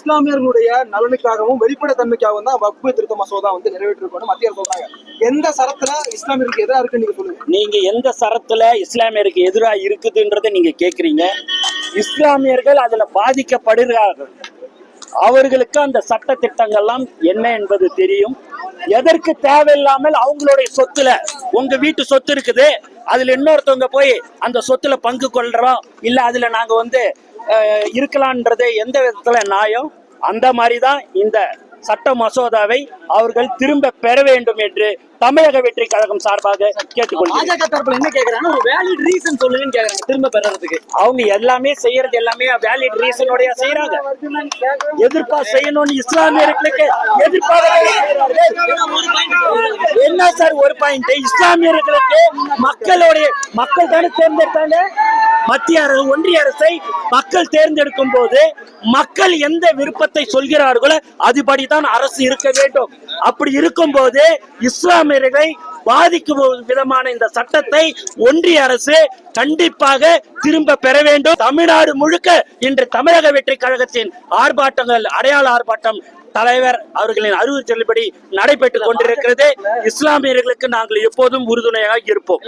இஸ்லாமியர்களுடைய நலனுக்காகவும் வெளிப்படைத்தன்மைக்காகவும் தான் வக்ஃபு திருத்த மசோதா நிறைவேற்றிருக்கணும் மத்திய அரசு சொல்றாங்க. எந்த சரத்துல இஸ்லாமியருக்கு எதிராக இருக்குன்னு நீங்க சொல்லுங்க. நீங்க எந்த சரத்துல இஸ்லாமியருக்கு எதிராக இருக்குதுன்றதை நீங்க கேக்குறீங்க. இஸ்லாமியர்கள் அதுல பாதிக்கப்படுகிறார்கள். அவர்களுக்கு அந்த சட்ட திட்டங்கள்லாம் என்ன என்பது தெரியும். எதற்கு தேவையில்லாமல் அவங்களுடைய சொத்துல, உங்க வீட்டு சொத்து இருக்குது, அதுல இன்னொருத்தவங்க போய் அந்த சொத்துல பங்கு கொள்றோம் இல்ல அதுல நாங்க இருக்கலாம்ன்றது எந்த விதத்துல நியாயம்? அந்த மாதிரிதான் இந்த சட்ட மசோதாவை அவர்கள் திரும்ப பெற வேண்டும் என்று தமிழக வெற்றி கழகம் சார்பாக கேட்டுக்கொள்கிறேன். திரும்ப பெறறதுக்கு அவங்க எல்லாமே செய்யறது எல்லாமே வேலிட் ரீசனோட செய்யறாங்க. எதிர்ப்பா செய்யணும்னு இஸ்லாமியர்களுக்கு என்ன சார் ஒரு பாயிண்ட்? இஸ்லாமியர்களுக்கு மக்கள் தானே தேர்ந்தெடுத்தாங்க. மத்திய அரசு, ஒன்றிய அரசை மக்கள் தேர்ந்தெடுக்கும் போது மக்கள் எந்த விருப்பத்தை சொல்கிறார்களோ அதுபடிதான் அரசு இருக்க வேண்டும். அப்படி இருக்கும் போது இஸ்லாமியர்களை பாதிக்கும் விதமான இந்த சட்டத்தை ஒன்றிய அரசு கண்டிப்பாக திரும்ப பெற வேண்டும். தமிழ்நாடு முழுக்க இன்று தமிழக வெற்றி கழகத்தின் ஆர்ப்பாட்டங்கள், அடையாள ஆர்ப்பாட்டம் தலைவர் அவர்களின் அறிவுறுத்தலின்படி நடைபெற்றுக் கொண்டிருக்கிறது. இஸ்லாமியர்களுக்கு நாங்கள் எப்போதும் உறுதுணையாக இருப்போம்.